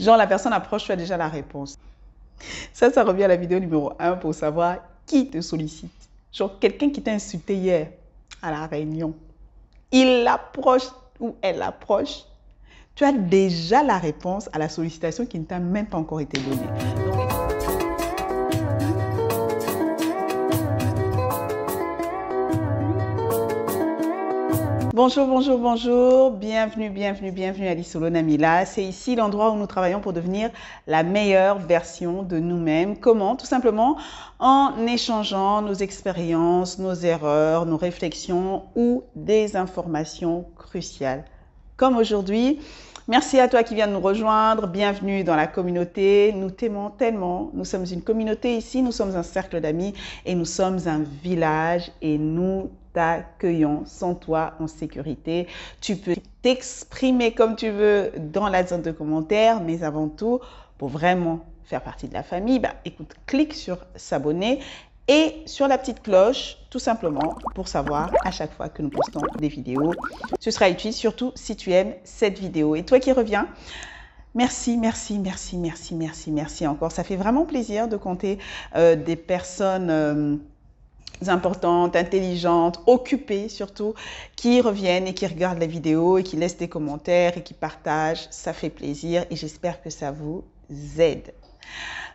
Genre, la personne approche, tu as déjà la réponse. Ça revient à la vidéo numéro 1 pour savoir qui te sollicite. Genre, quelqu'un qui t'a insulté hier à la réunion, il approche ou elle approche, tu as déjà la réponse à la sollicitation qui ne t'a même pas encore été donnée. Bonjour, bonjour, bonjour, bienvenue à l'Isolo Namila. C'est ici l'endroit où nous travaillons pour devenir la meilleure version de nous-mêmes. Comment? Tout simplement en échangeant nos expériences, nos erreurs, nos réflexions ou des informations cruciales. Comme aujourd'hui, merci à toi qui viens de nous rejoindre, bienvenue dans la communauté. Nous t'aimons tellement, nous sommes une communauté ici, nous sommes un cercle d'amis et nous sommes un village et nous t'accueillons sans toi en sécurité. Tu peux t'exprimer comme tu veux dans la zone de commentaires, mais avant tout, pour vraiment faire partie de la famille, écoute, clique sur s'abonner et sur la petite cloche, tout simplement, pour savoir à chaque fois que nous postons des vidéos. Ce sera utile, surtout si tu aimes cette vidéo. Et toi qui reviens, merci encore. Ça fait vraiment plaisir de compter des personnes importantes, intelligentes, occupées surtout, qui reviennent et qui regardent la vidéo et qui laissent des commentaires et qui partagent. Ça fait plaisir et j'espère que ça vous aide.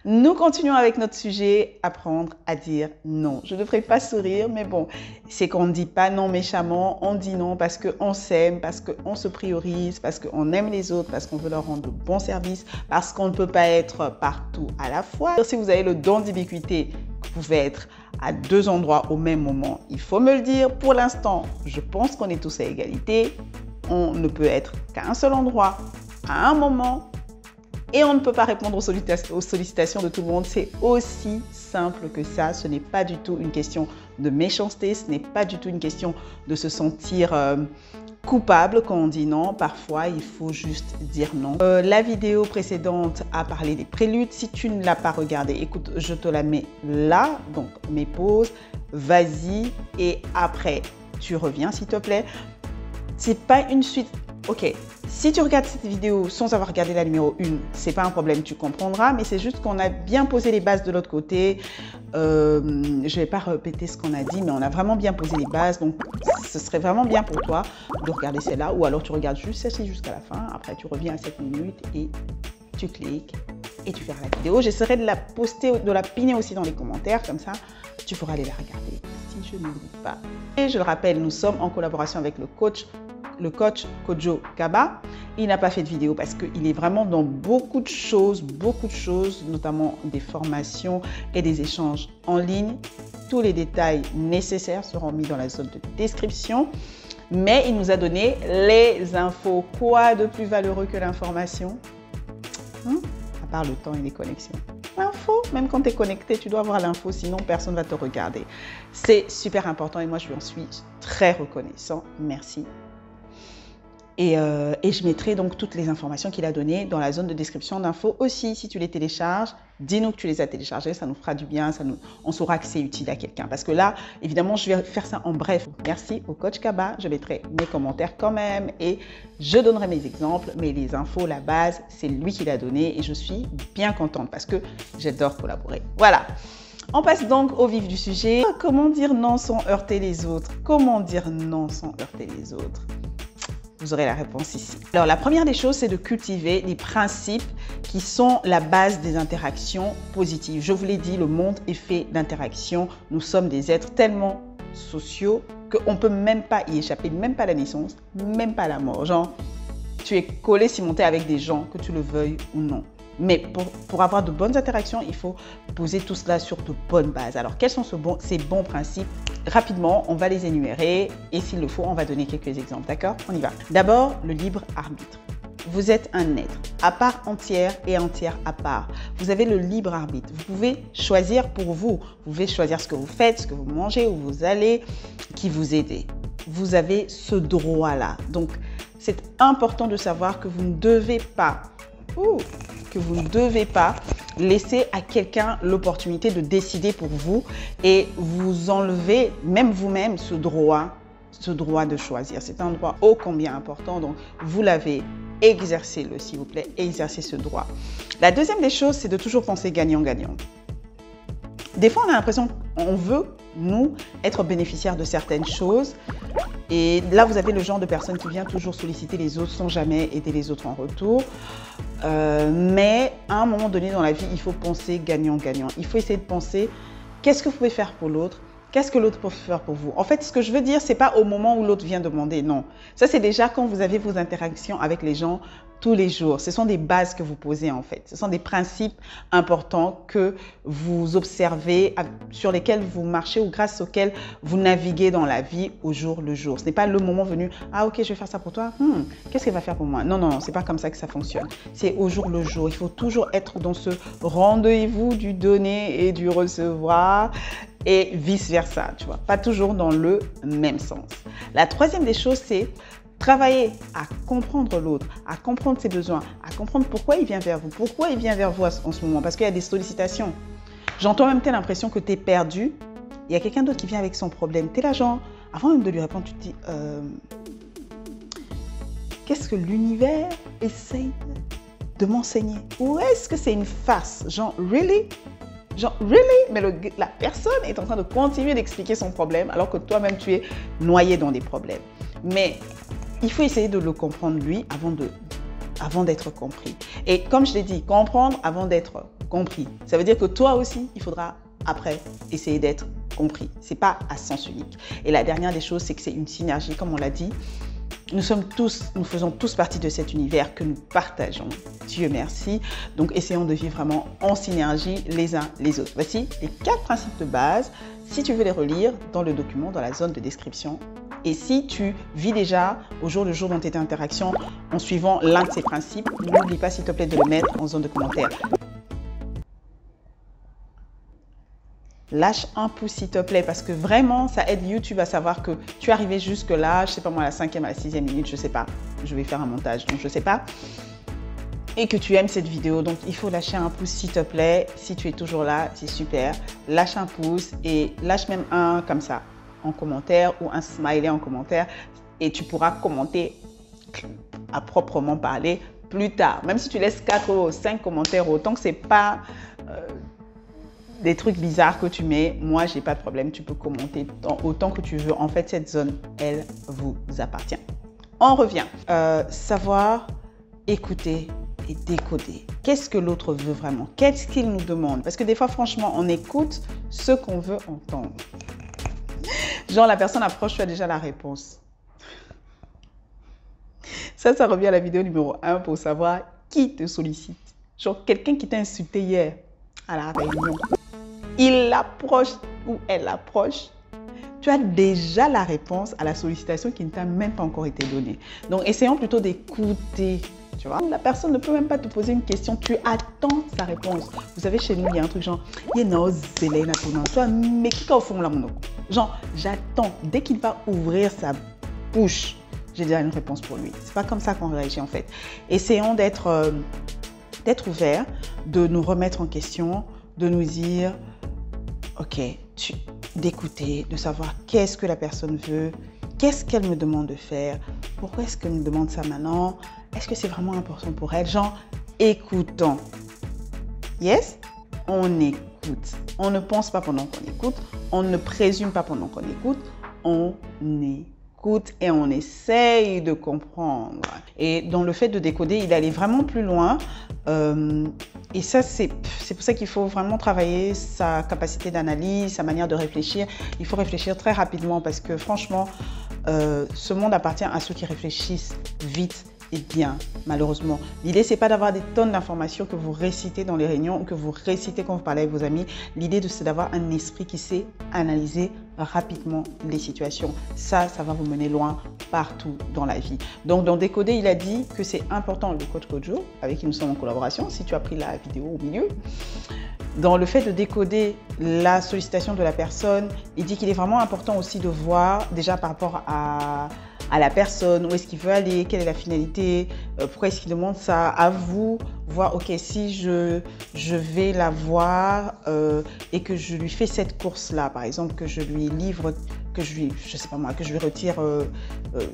Nous continuons avec notre sujet, apprendre à dire non. Je ne devrais pas sourire, mais bon, c'est qu'on ne dit pas non méchamment, on dit non parce qu'on s'aime, parce qu'on se priorise, parce qu'on aime les autres, parce qu'on veut leur rendre de bons services, parce qu'on ne peut pas être partout à la fois. Si vous avez le don d'ubiquité, vous pouvez être à deux endroits au même moment, il faut me le dire. Pour l'instant, je pense qu'on est tous à égalité. On ne peut être qu'à un seul endroit, à un moment. Et on ne peut pas répondre aux sollicitations de tout le monde. C'est aussi simple que ça. Ce n'est pas du tout une question de méchanceté. Ce n'est pas du tout une question de se sentir coupable quand on dit non. Parfois, il faut juste dire non. La vidéo précédente a parlé des préludes. Si tu ne l'as pas regardée, écoute, je te la mets là. Donc, mes pauses. Vas-y. Et après, tu reviens, s'il te plaît. C'est pas une suite. Ok, si tu regardes cette vidéo sans avoir regardé la numéro 1, c'est pas un problème, tu comprendras, mais c'est juste qu'on a bien posé les bases de l'autre côté. Je vais pas répéter ce qu'on a dit, mais on a vraiment bien posé les bases, donc ce serait vraiment bien pour toi de regarder celle-là, ou alors tu regardes juste celle-ci jusqu'à la fin, après tu reviens à 7 minutes et tu cliques et tu feras la vidéo. J'essaierai de la poster, de la piner aussi dans les commentaires, comme ça tu pourras aller la regarder, si je n'oublie pas. Et je le rappelle, nous sommes en collaboration avec le coach Kojo Kaba. Il n'a pas fait de vidéo parce qu'il est vraiment dans beaucoup de choses, notamment des formations et des échanges en ligne. Tous les détails nécessaires seront mis dans la zone de description. Mais il nous a donné les infos. Quoi de plus valeureux que l'information? À part le temps et les connexions. L'info, même quand tu es connecté, tu dois avoir l'info, sinon personne ne va te regarder. C'est super important et moi je lui en suis très reconnaissant. Merci. Et je mettrai donc toutes les informations qu'il a données dans la zone de description d'infos aussi. Si tu les télécharges, dis-nous que tu les as téléchargées, ça nous fera du bien, on saura que c'est utile à quelqu'un. Parce que là, évidemment, je vais faire ça en bref. Merci au coach Kaba, je mettrai mes commentaires quand même et je donnerai mes exemples, mais les infos, la base, c'est lui qui l'a donné et je suis bien contente parce que j'adore collaborer. Voilà. On passe donc au vif du sujet. Comment dire non sans heurter les autres? Comment dire non sans heurter les autres? Vous aurez la réponse ici. Alors, la première des choses, c'est de cultiver les principes qui sont la base des interactions positives. Je vous l'ai dit, le monde est fait d'interactions. Nous sommes des êtres tellement sociaux qu'on ne peut même pas y échapper, même pas à la naissance, même pas à la mort. Genre, tu es collé, cimenté avec des gens, que tu le veuilles ou non. Mais pour avoir de bonnes interactions, il faut poser tout cela sur de bonnes bases. Alors, quels sont ces bons principes? Rapidement, on va les énumérer et s'il le faut, on va donner quelques exemples. D'accord? On y va. D'abord, le libre arbitre. Vous êtes un être à part entière et entière à part. Vous avez le libre arbitre. Vous pouvez choisir pour vous. Vous pouvez choisir ce que vous faites, ce que vous mangez, où vous allez, qui vous aidez. Vous avez ce droit-là. Donc, c'est important de savoir que vous ne devez pas laisser à quelqu'un l'opportunité de décider pour vous et vous enlever, même vous-même, ce droit de choisir. C'est un droit ô combien important, donc vous l'avez exercez-le, s'il vous plaît, exercez ce droit. La deuxième des choses, c'est de toujours penser gagnant-gagnant. Des fois, on a l'impression qu'on veut, nous, être bénéficiaires de certaines choses. Et là, vous avez le genre de personne qui vient toujours solliciter les autres sans jamais aider les autres en retour. Mais à un moment donné dans la vie, il faut penser gagnant-gagnant. Il faut essayer de penser qu'est-ce que vous pouvez faire pour l'autre, qu'est-ce que l'autre peut faire pour vous. En fait, ce que je veux dire, ce n'est pas au moment où l'autre vient demander, non. Ça, c'est déjà quand vous avez vos interactions avec les gens tous les jours. Ce sont des bases que vous posez en fait. Ce sont des principes importants que vous observez, sur lesquels vous marchez ou grâce auxquels vous naviguez dans la vie au jour le jour. Ce n'est pas le moment venu, ah ok, je vais faire ça pour toi, qu'est-ce qu'elle va faire pour moi? Non, non, non, ce n'est pas comme ça que ça fonctionne. C'est au jour le jour. Il faut toujours être dans ce rendez-vous du donner et du recevoir et vice-versa, tu vois. Pas toujours dans le même sens. La troisième des choses, c'est travailler à comprendre l'autre, à comprendre ses besoins, à comprendre pourquoi il vient vers vous, pourquoi il vient vers vous en ce moment, parce qu'il y a des sollicitations. J'entends même telle l'impression que tu es perdu, il y a quelqu'un d'autre qui vient avec son problème. Tu es là genre, avant même de lui répondre, tu te dis, qu'est-ce que l'univers essaye de m'enseigner? Ou est-ce que c'est une farce? Genre, really? Genre, really? Mais la personne est en train de continuer d'expliquer son problème alors que toi-même, tu es noyé dans des problèmes. Mais il faut essayer de le comprendre, lui, avant d'être compris. Et comme je l'ai dit, comprendre avant d'être compris. Ça veut dire que toi aussi, il faudra, après, essayer d'être compris. Ce n'est pas à sens unique. Et la dernière des choses, c'est que c'est une synergie, comme on l'a dit. Nous faisons tous partie de cet univers que nous partageons. Dieu merci. Donc, essayons de vivre vraiment en synergie les uns les autres. Voici les 4 principes de base. Si tu veux les relire dans le document, dans la zone de description. Et si tu vis déjà au jour le jour dans tes interactions en suivant l'un de ces principes, n'oublie pas s'il te plaît de le mettre en zone de commentaires. Lâche un pouce s'il te plaît parce que vraiment ça aide YouTube à savoir que tu es arrivé jusque là, je sais pas moi, à la 5e, à la 6e minute, je sais pas. Je vais faire un montage, donc je sais pas. Et que tu aimes cette vidéo, donc il faut lâcher un pouce s'il te plaît. Si tu es toujours là, c'est super. Lâche un pouce et lâche même un comme ça en commentaire ou un smiley en commentaire et tu pourras commenter à proprement parler plus tard. Même si tu laisses 4 ou 5 commentaires, autant que c'est pas des trucs bizarres que tu mets, moi j'ai pas de problème, tu peux commenter autant que tu veux. En fait, cette zone, elle vous appartient. On revient. Savoir écouter et décoder. Qu'est-ce que l'autre veut vraiment? Qu'est-ce qu'il nous demande? Parce que des fois, franchement, on écoute ce qu'on veut entendre. Genre, la personne approche, tu as déjà la réponse. Ça revient à la vidéo numéro 1 pour savoir qui te sollicite. Genre, quelqu'un qui t'a insulté hier à la réunion. Il approche ou elle approche. Tu as déjà la réponse à la sollicitation qui ne t'a même pas encore été donnée. Donc, essayons plutôt d'écouter. Tu vois, la personne ne peut même pas te poser une question, tu attends sa réponse. Vous savez, chez nous, il y a un truc genre, toi, mais qui au fond là, mon genre, j'attends. Dès qu'il va ouvrir sa bouche, j'ai déjà une réponse pour lui. C'est pas comme ça qu'on réagit en fait. Essayons d'être ouverts, de nous remettre en question, de nous dire, ok, d'écouter, de savoir qu'est-ce que la personne veut, qu'est-ce qu'elle me demande de faire, pourquoi est-ce qu'elle me demande ça maintenant, est-ce que c'est vraiment important pour elle, genre, écoutons. Yes, on écoute. On ne pense pas pendant qu'on écoute, on ne présume pas pendant qu'on écoute, on écoute et on essaye de comprendre. Et dans le fait de décoder, il allait vraiment plus loin. Et ça, c'est pour ça qu'il faut vraiment travailler sa capacité d'analyse, sa manière de réfléchir. Il faut réfléchir très rapidement parce que franchement, ce monde appartient à ceux qui réfléchissent vite et bien, malheureusement. L'idée, c'est pas d'avoir des tonnes d'informations que vous récitez dans les réunions ou que vous récitez quand vous parlez avec vos amis. L'idée, c'est d'avoir un esprit qui sait analyser rapidement les situations. Ça va vous mener loin partout dans la vie. Donc, dans Décoder, il a dit que c'est important, le coach Kojo, avec qui nous sommes en collaboration, si tu as pris la vidéo au milieu, dans le fait de décoder la sollicitation de la personne, il dit qu'il est vraiment important aussi de voir, déjà par rapport à la personne, où est-ce qu'il veut aller, quelle est la finalité, pourquoi est-ce qu'il demande ça, à vous, voir, ok, si je vais la voir et que je lui fais cette course-là, par exemple, que je lui livre que je sais pas moi, que je lui retire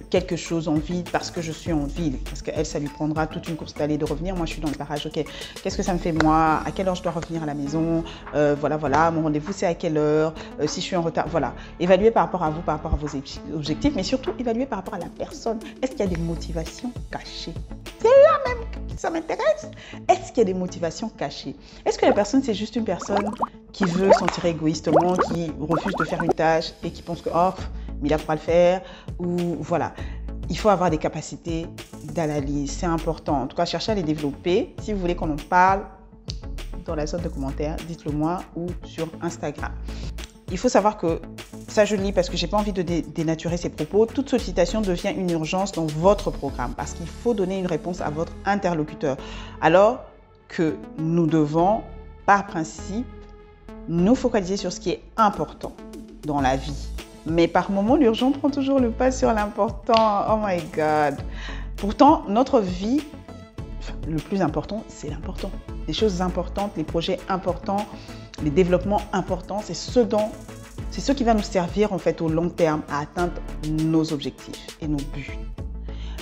quelque chose en ville parce que je suis en ville. Parce qu'elle, ça lui prendra toute une course d'aller et de revenir. Moi, je suis dans le parage. Ok, qu'est-ce que ça me fait moi? À quelle heure je dois revenir à la maison? Voilà, mon rendez-vous, c'est à quelle heure? Si je suis en retard, voilà. Évaluer par rapport à vous, par rapport à vos objectifs, mais surtout évaluer par rapport à la personne. Est-ce qu'il y a des motivations cachées? C'est là même que ça m'intéresse. Est-ce qu'il y a des motivations cachées? Est-ce que la personne, c'est juste une personne qui veut s'en tirer égoïstement, qui refuse de faire une tâche et qui pense que, oh, mais il pourra le faire, ou voilà. Il faut avoir des capacités d'analyse, c'est important. En tout cas, cherchez à les développer. Si vous voulez qu'on en parle dans la zone de commentaires, dites-le moi ou sur Instagram. Il faut savoir que, ça je le lis parce que je n'ai pas envie de dénaturer ces propos, toute sollicitation devient une urgence dans votre programme parce qu'il faut donner une réponse à votre interlocuteur. Alors que nous devons, par principe, nous focaliser sur ce qui est important dans la vie. Mais par moment, l'urgent prend toujours le pas sur l'important. Oh my God! Pourtant, notre vie, le plus important, c'est l'important. Les choses importantes, les projets importants, les développements importants, c'est ce qui va nous servir en fait au long terme à atteindre nos objectifs et nos buts.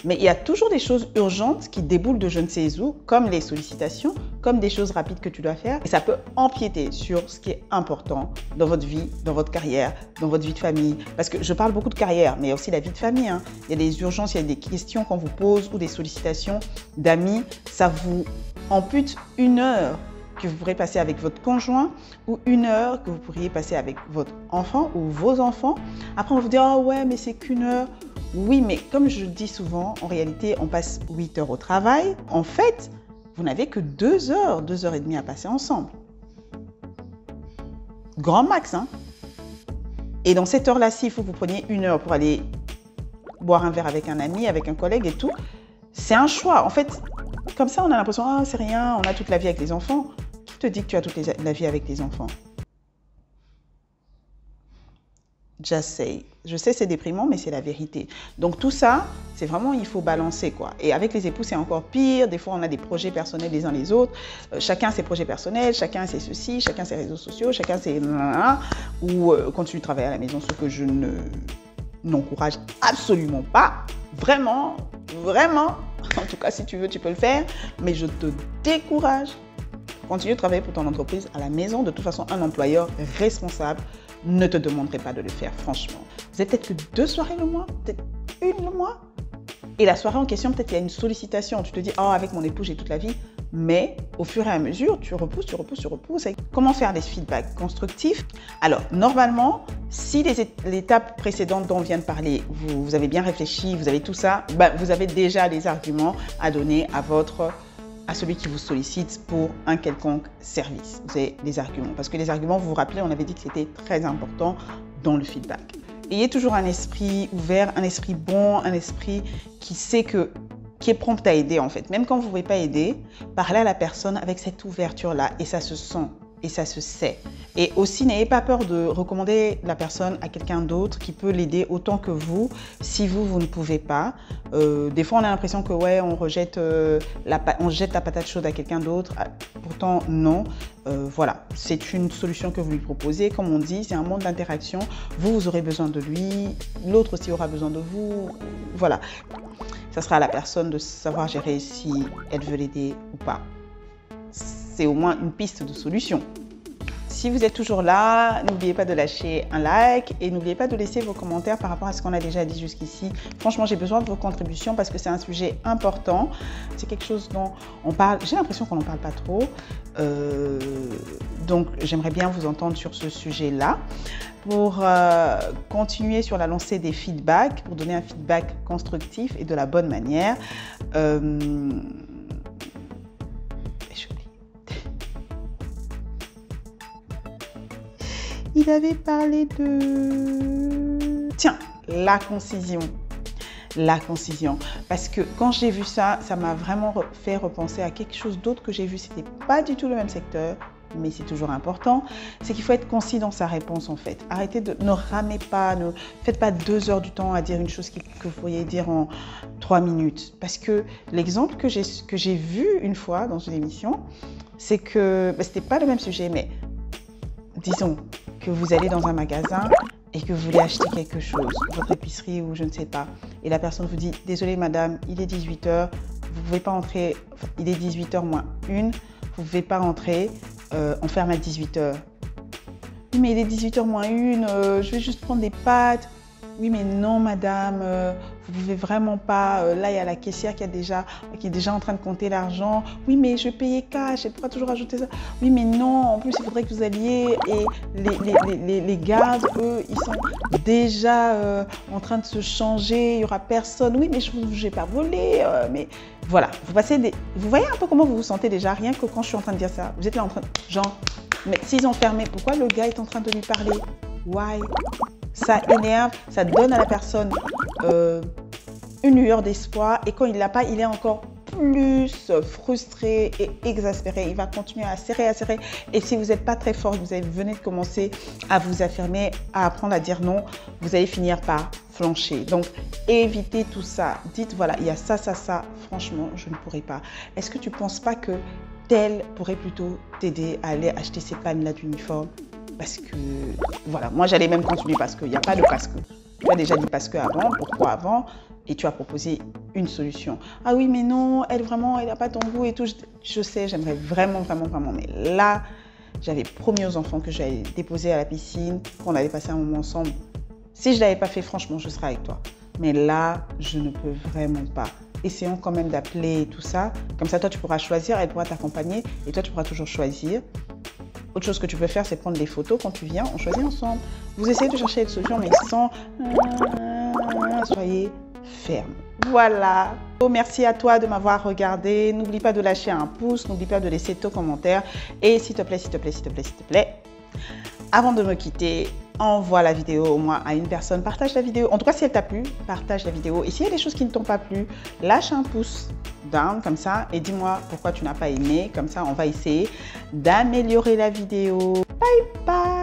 Mais il y a toujours des choses urgentes qui déboulent de je ne sais où, comme les sollicitations, comme des choses rapides que tu dois faire. Et ça peut empiéter sur ce qui est important dans votre vie, dans votre carrière, dans votre vie de famille. Parce que je parle beaucoup de carrière, mais il y a aussi la vie de famille. Hein. Il y a des urgences, il y a des questions qu'on vous pose ou des sollicitations d'amis. Ça vous ampute 1 heure que vous pourrez passer avec votre conjoint ou 1 heure que vous pourriez passer avec votre enfant ou vos enfants. Après, on va vous dire « Ah ouais, mais c'est qu'1 heure ». Oui, mais comme je le dis souvent, en réalité, on passe 8 heures au travail. En fait, vous n'avez que 2 heures, 2 heures et demie à passer ensemble. Grand max, hein. Et dans cette heure-là, s'il faut que vous preniez 1 heure pour aller boire un verre avec un ami, avec un collègue et tout, c'est un choix. En fait, comme ça, on a l'impression « Ah, c'est rien, on a toute la vie avec les enfants ». Qui te dit que tu as toute la vie avec les enfants? Just say. Je sais, c'est déprimant, mais c'est la vérité. Donc tout ça, c'est vraiment, il faut balancer, quoi. Et avec les époux, c'est encore pire. Des fois, on a des projets personnels les uns les autres. Chacun ses projets personnels, chacun ses ceci, chacun ses réseaux sociaux, chacun ses... Ou continue de travailler à la maison, ce que je n'encourage absolument pas. Vraiment, vraiment. En tout cas, si tu veux, tu peux le faire. Mais je te décourage. Continue de travailler pour ton entreprise à la maison. De toute façon, un employeur responsable ne te demanderait pas de le faire, franchement. Vous avez peut-être que 2 soirées le mois, peut-être 1 le mois. Et la soirée en question, peut-être il y a une sollicitation. Tu te dis, oh, avec mon époux, j'ai toute la vie. Mais au fur et à mesure, tu repousses. Comment faire des feedbacks constructifs? Alors, normalement, si les étapes précédentes dont on vient de parler, vous avez bien réfléchi, vous avez tout ça, ben, vous avez déjà des arguments à donner à celui qui vous sollicite pour un quelconque service. Vous avez des arguments. Parce que les arguments, vous vous rappelez, on avait dit que c'était très important dans le feedback. Ayez toujours un esprit ouvert, un esprit bon, un esprit qui est prompt à aider en fait. Même quand vous ne pouvez pas aider, parlez à la personne avec cette ouverture-là et ça se sent. Et ça se sait. Et aussi, n'ayez pas peur de recommander la personne à quelqu'un d'autre qui peut l'aider autant que vous, si vous ne pouvez pas. Des fois, on a l'impression que ouais, on jette la patate chaude à quelqu'un d'autre. Pourtant, non. Voilà, c'est une solution que vous lui proposez. Comme on dit, c'est un monde d'interaction. Vous aurez besoin de lui, l'autre aussi aura besoin de vous. Voilà. Ça sera à la personne de savoir gérer si elle veut l'aider ou pas. C'est au moins une piste de solution. Si vous êtes toujours là, n'oubliez pas de lâcher un like et n'oubliez pas de laisser vos commentaires par rapport à ce qu'on a déjà dit jusqu'ici. Franchement, j'ai besoin de vos contributions parce que c'est un sujet important. C'est quelque chose dont on parle, j'ai l'impression qu'on n'en parle pas trop. Donc, j'aimerais bien vous entendre sur ce sujet-là. Pour continuer sur la lancée des feedbacks, pour donner un feedback constructif et de la bonne manière. Il avait parlé de... Tiens, la concision. La concision. Parce que quand j'ai vu ça, ça m'a vraiment fait repenser à quelque chose d'autre que j'ai vu. C'était pas du tout le même secteur, mais c'est toujours important. C'est qu'il faut être concis dans sa réponse en fait. Arrêtez de... Ne ramez pas, ne faites pas 2 heures du temps à dire une chose que vous pourriez dire en 3 minutes. Parce que l'exemple que j'ai vu une fois dans une émission, c'est que... c'était pas le même sujet, mais... Disons que vous allez dans un magasin et que vous voulez acheter quelque chose, votre épicerie ou je ne sais pas, et la personne vous dit « Désolée madame, il est 18 h, vous ne pouvez pas entrer, il est 18 h moins 1, vous ne pouvez pas rentrer, on ferme à 18 h. » Oui, mais il est 18 h moins 1, je vais juste prendre des pâtes. Oui, mais non, madame, vous ne pouvez vraiment pas. Là, il y a la caissière qui est déjà en train de compter l'argent. Oui, mais je payais cash, elle pourra toujours ajouter ça. Oui, mais non, en plus, il faudrait que vous alliez. Et les gardes, eux, ils sont déjà en train de se changer. Il n'y aura personne. Oui, mais je ne vous ai pas volé. Mais voilà, vous voyez un peu comment vous vous sentez déjà, rien que quand je suis en train de dire ça. Vous êtes là en train de... Genre, mais s'ils ont fermé, pourquoi le gars est en train de lui parler? Why? Ça énerve, ça donne à la personne une lueur d'espoir et quand il ne l'a pas, il est encore plus frustré et exaspéré. Il va continuer à serrer. Et si vous n'êtes pas très fort, vous venez de commencer à vous affirmer, à apprendre à dire non, vous allez finir par flancher. Donc, évitez tout ça. Dites, voilà, il y a ça. Franchement, je ne pourrais pas. Est-ce que tu ne penses pas que tel pourrait plutôt t'aider à aller acheter ces pannes-là d'uniforme? Parce que, voilà, moi j'allais même continuer parce qu'il n'y a pas de parce que. Tu as déjà dit parce que avant, pourquoi avant? Et tu as proposé une solution. Ah oui, mais non, elle vraiment, elle n'a pas ton goût et tout. Je sais, j'aimerais vraiment. Mais là, j'avais promis aux enfants que j'allais déposer à la piscine, qu'on allait passer un moment ensemble. Si je ne l'avais pas fait, franchement, je serais avec toi. Mais là, je ne peux vraiment pas. Essayons quand même d'appeler tout ça. Comme ça, toi, tu pourras choisir, elle pourra t'accompagner et toi, tu pourras toujours choisir. Autre chose que tu peux faire, c'est prendre des photos quand tu viens, on choisit ensemble. Vous essayez de chercher une solution, mais sans... Soyez ferme. Voilà. Merci à toi de m'avoir regardé. N'oublie pas de lâcher un pouce, n'oublie pas de laisser ton commentaire. Et s'il te plaît, avant de me quitter, envoie la vidéo au moins à une personne. Partage la vidéo. En tout cas, si elle t'a plu, partage la vidéo. Et s'il y a des choses qui ne t'ont pas plu, lâche un pouce down comme ça et dis-moi pourquoi tu n'as pas aimé. Comme ça, on va essayer d'améliorer la vidéo. Bye bye.